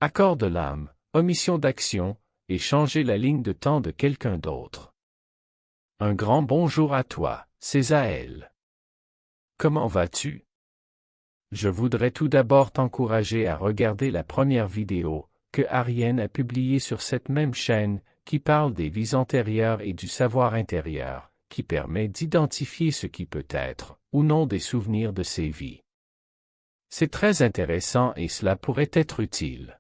accord de l'âme, omission d'action, et changer la ligne de temps de quelqu'un d'autre. Un grand bonjour à toi, Césaël. Comment vas-tu? Je voudrais tout d'abord t'encourager à regarder la première vidéo que Ariane a publiée sur cette même chaîne qui parle des vies antérieures et du savoir intérieur, qui permet d'identifier ce qui peut être ou non des souvenirs de ces vies. C'est très intéressant et cela pourrait être utile.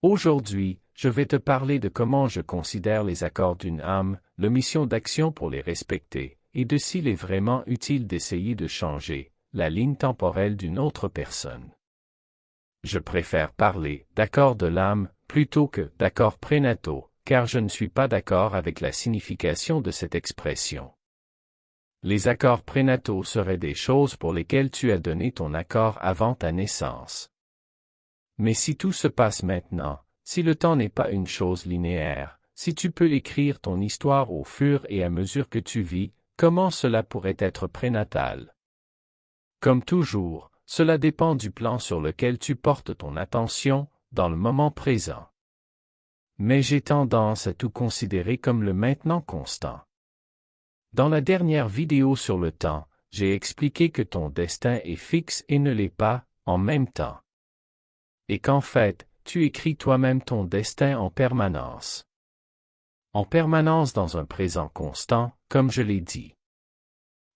Aujourd'hui, je vais te parler de comment je considère les accords d'une âme, l'omission d'action pour les respecter, et de s'il est vraiment utile d'essayer de changer la ligne temporelle d'une autre personne. Je préfère parler d'accords de l'âme plutôt que d'accords prénataux, car je ne suis pas d'accord avec la signification de cette expression. Les accords prénataux seraient des choses pour lesquelles tu as donné ton accord avant ta naissance. Mais si tout se passe maintenant, si le temps n'est pas une chose linéaire, si tu peux écrire ton histoire au fur et à mesure que tu vis, comment cela pourrait être prénatal? Comme toujours, cela dépend du plan sur lequel tu portes ton attention, dans le moment présent. Mais j'ai tendance à tout considérer comme le maintenant constant. Dans la dernière vidéo sur le temps, j'ai expliqué que ton destin est fixe et ne l'est pas, en même temps. Et qu'en fait, tu écris toi-même ton destin en permanence. En permanence dans un présent constant, comme je l'ai dit.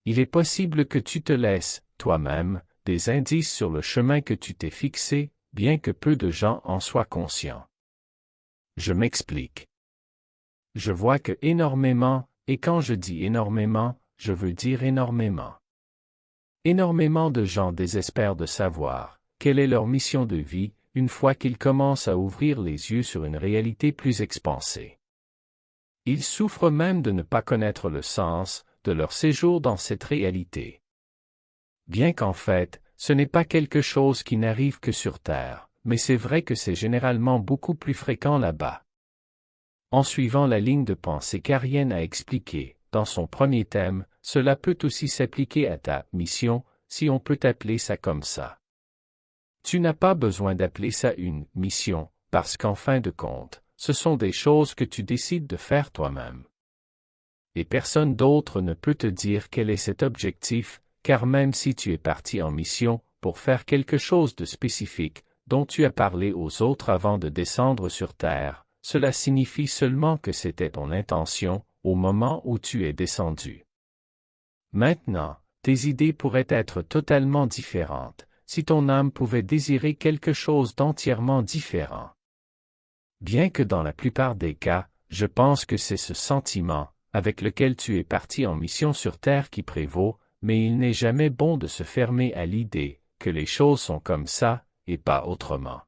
Il est possible que tu te laisses, toi-même, des indices sur le chemin que tu t'es fixé, bien que peu de gens en soient conscients. Je m'explique. Je vois que énormément, et quand je dis énormément, je veux dire énormément. Énormément de gens désespèrent de savoir quelle est leur mission de vie, une fois qu'ils commencent à ouvrir les yeux sur une réalité plus expansée. Ils souffrent même de ne pas connaître le sens de leur séjour dans cette réalité. Bien qu'en fait, ce n'est pas quelque chose qui n'arrive que sur Terre, mais c'est vrai que c'est généralement beaucoup plus fréquent là-bas. En suivant la ligne de pensée qu'Ariane a expliquée, dans son premier thème, cela peut aussi s'appliquer à ta mission, si on peut appeler ça comme ça. Tu n'as pas besoin d'appeler ça une mission, parce qu'en fin de compte, ce sont des choses que tu décides de faire toi-même. Et personne d'autre ne peut te dire quel est cet objectif, car même si tu es parti en mission, pour faire quelque chose de spécifique, dont tu as parlé aux autres avant de descendre sur Terre, cela signifie seulement que c'était ton intention, au moment où tu es descendu. Maintenant, tes idées pourraient être totalement différentes, si ton âme pouvait désirer quelque chose d'entièrement différent. Bien que dans la plupart des cas, je pense que c'est ce sentiment, avec lequel tu es parti en mission sur Terre qui prévaut, mais il n'est jamais bon de se fermer à l'idée que les choses sont comme ça, et pas autrement.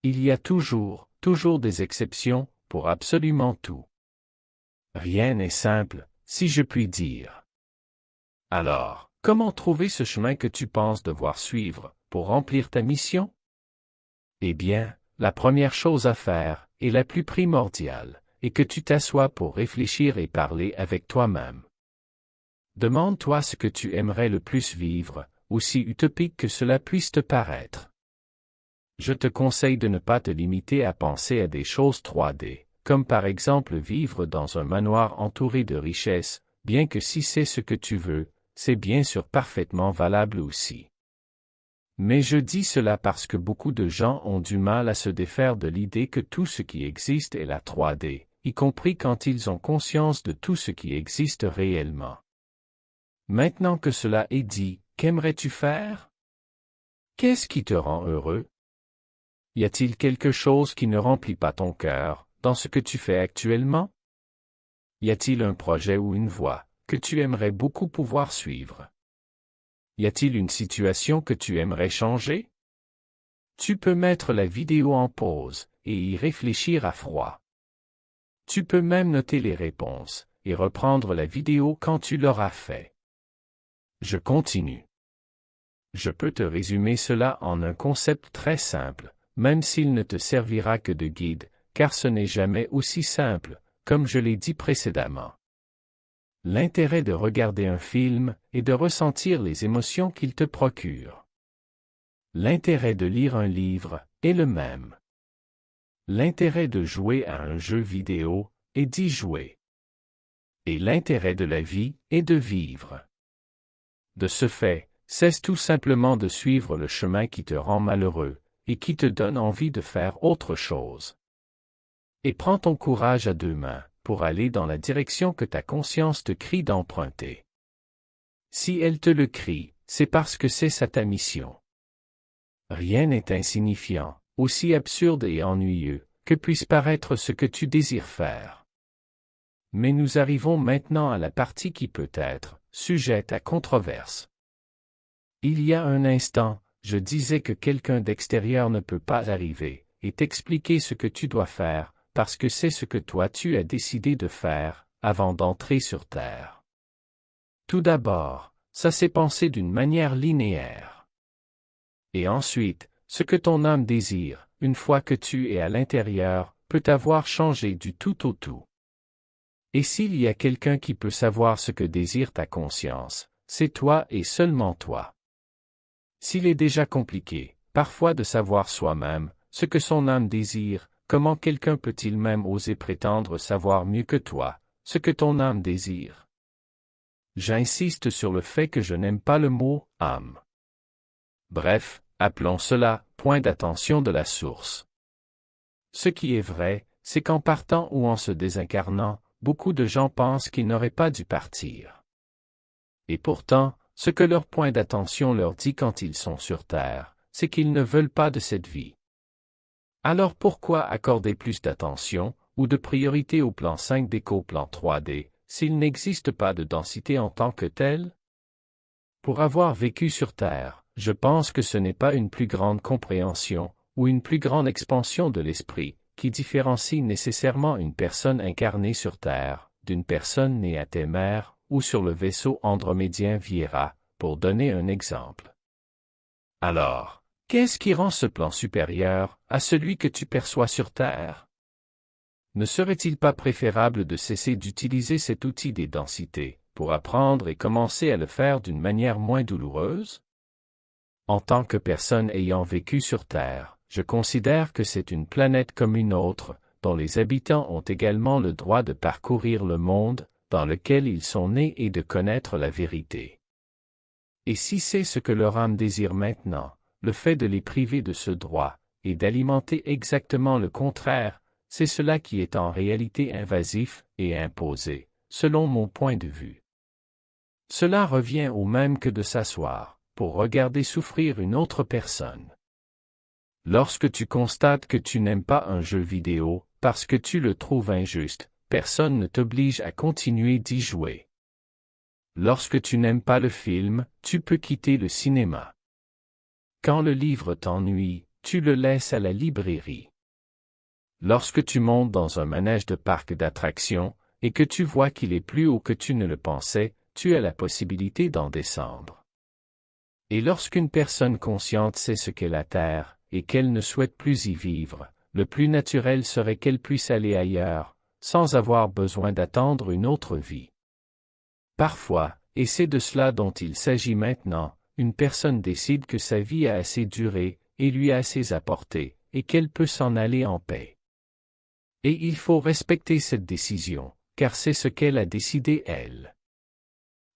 Il y a toujours des exceptions, pour absolument tout. Rien n'est simple, si je puis dire. Alors, comment trouver ce chemin que tu penses devoir suivre, pour remplir ta mission? Eh bien, la première chose à faire, et la plus primordiale, est que tu t'assoies pour réfléchir et parler avec toi-même. Demande-toi ce que tu aimerais le plus vivre, aussi utopique que cela puisse te paraître. Je te conseille de ne pas te limiter à penser à des choses 3D, comme par exemple vivre dans un manoir entouré de richesses, bien que si c'est ce que tu veux, c'est bien sûr parfaitement valable aussi. Mais je dis cela parce que beaucoup de gens ont du mal à se défaire de l'idée que tout ce qui existe est la 3D, y compris quand ils ont conscience de tout ce qui existe réellement. Maintenant que cela est dit, qu'aimerais-tu faire? Qu'est-ce qui te rend heureux? Y a-t-il quelque chose qui ne remplit pas ton cœur, dans ce que tu fais actuellement? Y a-t-il un projet ou une voie que tu aimerais beaucoup pouvoir suivre? Y a-t-il une situation que tu aimerais changer? Tu peux mettre la vidéo en pause et y réfléchir à froid. Tu peux même noter les réponses et reprendre la vidéo quand tu l'auras fait. Je continue. Je peux te résumer cela en un concept très simple, même s'il ne te servira que de guide, car ce n'est jamais aussi simple, comme je l'ai dit précédemment. L'intérêt de regarder un film est de ressentir les émotions qu'il te procure. L'intérêt de lire un livre est le même. L'intérêt de jouer à un jeu vidéo est d'y jouer. Et l'intérêt de la vie est de vivre. De ce fait, cesse tout simplement de suivre le chemin qui te rend malheureux et qui te donne envie de faire autre chose. Et prends ton courage à deux mains pour aller dans la direction que ta conscience te crie d'emprunter. Si elle te le crie, c'est parce que c'est ça ta mission. Rien n'est insignifiant, aussi absurde et ennuyeux que puisse paraître ce que tu désires faire. Mais nous arrivons maintenant à la partie qui peut être sujette à controverse. Il y a un instant, je disais que quelqu'un d'extérieur ne peut pas arriver et t'expliquer ce que tu dois faire, parce que c'est ce que toi tu as décidé de faire, avant d'entrer sur Terre. Tout d'abord, ça s'est pensé d'une manière linéaire. Et ensuite, ce que ton âme désire, une fois que tu es à l'intérieur, peut avoir changé du tout au tout. Et s'il y a quelqu'un qui peut savoir ce que désire ta conscience, c'est toi et seulement toi. S'il est déjà compliqué, parfois de savoir soi-même, ce que son âme désire, comment quelqu'un peut-il même oser prétendre savoir mieux que toi, ce que ton âme désire? J'insiste sur le fait que je n'aime pas le mot « âme ». Bref, appelons cela « point d'attention de la source ». Ce qui est vrai, c'est qu'en partant ou en se désincarnant, beaucoup de gens pensent qu'ils n'auraient pas dû partir. Et pourtant, ce que leur point d'attention leur dit quand ils sont sur Terre, c'est qu'ils ne veulent pas de cette vie. Alors pourquoi accorder plus d'attention, ou de priorité au plan 5D qu'au plan 3D, s'il n'existe pas de densité en tant que telle? Pour avoir vécu sur Terre, je pense que ce n'est pas une plus grande compréhension, ou une plus grande expansion de l'esprit, qui différencie nécessairement une personne incarnée sur Terre, d'une personne née à Témère, ou sur le vaisseau andromédien Viera, pour donner un exemple. Alors, qu'est-ce qui rend ce plan supérieur à celui que tu perçois sur Terre? Ne serait-il pas préférable de cesser d'utiliser cet outil des densités, pour apprendre et commencer à le faire d'une manière moins douloureuse? En tant que personne ayant vécu sur Terre, je considère que c'est une planète comme une autre, dont les habitants ont également le droit de parcourir le monde, dans lequel ils sont nés et de connaître la vérité. Et si c'est ce que leur âme désire maintenant, le fait de les priver de ce droit, et d'alimenter exactement le contraire, c'est cela qui est en réalité invasif et imposé, selon mon point de vue. Cela revient au même que de s'asseoir, pour regarder souffrir une autre personne. Lorsque tu constates que tu n'aimes pas un jeu vidéo, parce que tu le trouves injuste, personne ne t'oblige à continuer d'y jouer. Lorsque tu n'aimes pas le film, tu peux quitter le cinéma. Quand le livre t'ennuie, tu le laisses à la librairie. Lorsque tu montes dans un manège de parc d'attractions, et que tu vois qu'il est plus haut que tu ne le pensais, tu as la possibilité d'en descendre. Et lorsqu'une personne consciente sait ce qu'est la Terre, et qu'elle ne souhaite plus y vivre, le plus naturel serait qu'elle puisse aller ailleurs, sans avoir besoin d'attendre une autre vie. Parfois, et c'est de cela dont il s'agit maintenant, une personne décide que sa vie a assez duré, et lui a assez apporté, et qu'elle peut s'en aller en paix. Et il faut respecter cette décision, car c'est ce qu'elle a décidé elle.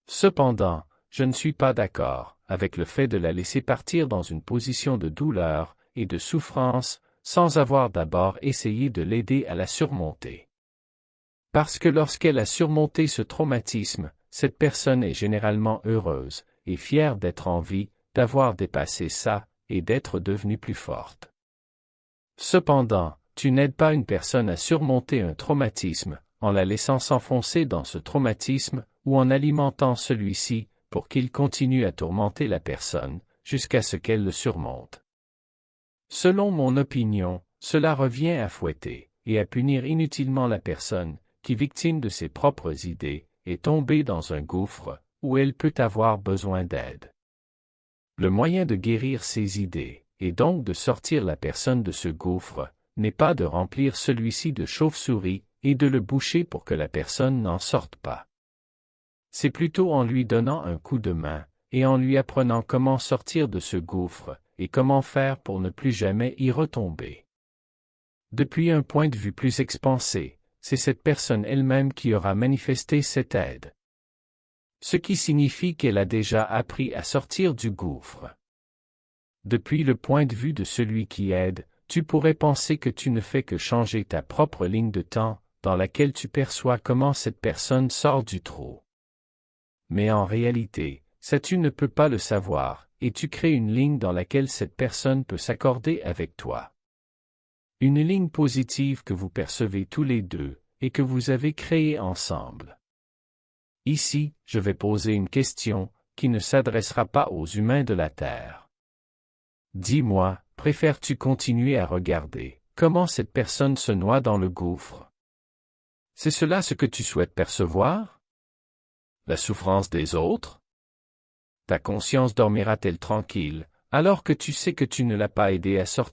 Cependant, je ne suis pas d'accord avec le fait de la laisser partir dans une position de douleur et de souffrance, sans avoir d'abord essayé de l'aider à la surmonter. Parce que lorsqu'elle a surmonté ce traumatisme, cette personne est généralement heureuse et fière d'être en vie, d'avoir dépassé ça, et d'être devenue plus forte. Cependant, tu n'aides pas une personne à surmonter un traumatisme, en la laissant s'enfoncer dans ce traumatisme, ou en alimentant celui-ci, pour qu'il continue à tourmenter la personne, jusqu'à ce qu'elle le surmonte. Selon mon opinion, cela revient à fouetter, et à punir inutilement la personne, qui, victime de ses propres idées, est tombée dans un gouffre, où elle peut avoir besoin d'aide. Le moyen de guérir ses idées, et donc de sortir la personne de ce gouffre, n'est pas de remplir celui-ci de chauves-souris, et de le boucher pour que la personne n'en sorte pas. C'est plutôt en lui donnant un coup de main, et en lui apprenant comment sortir de ce gouffre, et comment faire pour ne plus jamais y retomber. Depuis un point de vue plus expansé, c'est cette personne elle-même qui aura manifesté cette aide. Ce qui signifie qu'elle a déjà appris à sortir du gouffre. Depuis le point de vue de celui qui aide, tu pourrais penser que tu ne fais que changer ta propre ligne de temps, dans laquelle tu perçois comment cette personne sort du trou. Mais en réalité, ça tu ne peux pas le savoir, et tu crées une ligne dans laquelle cette personne peut s'accorder avec toi. Une ligne positive que vous percevez tous les deux, et que vous avez créée ensemble. Ici, je vais poser une question, qui ne s'adressera pas aux humains de la Terre. Dis-moi, préfères-tu continuer à regarder comment cette personne se noie dans le gouffre? C'est cela ce que tu souhaites percevoir? La souffrance des autres? Ta conscience dormira-t-elle tranquille, alors que tu sais que tu ne l'as pas aidé à sortir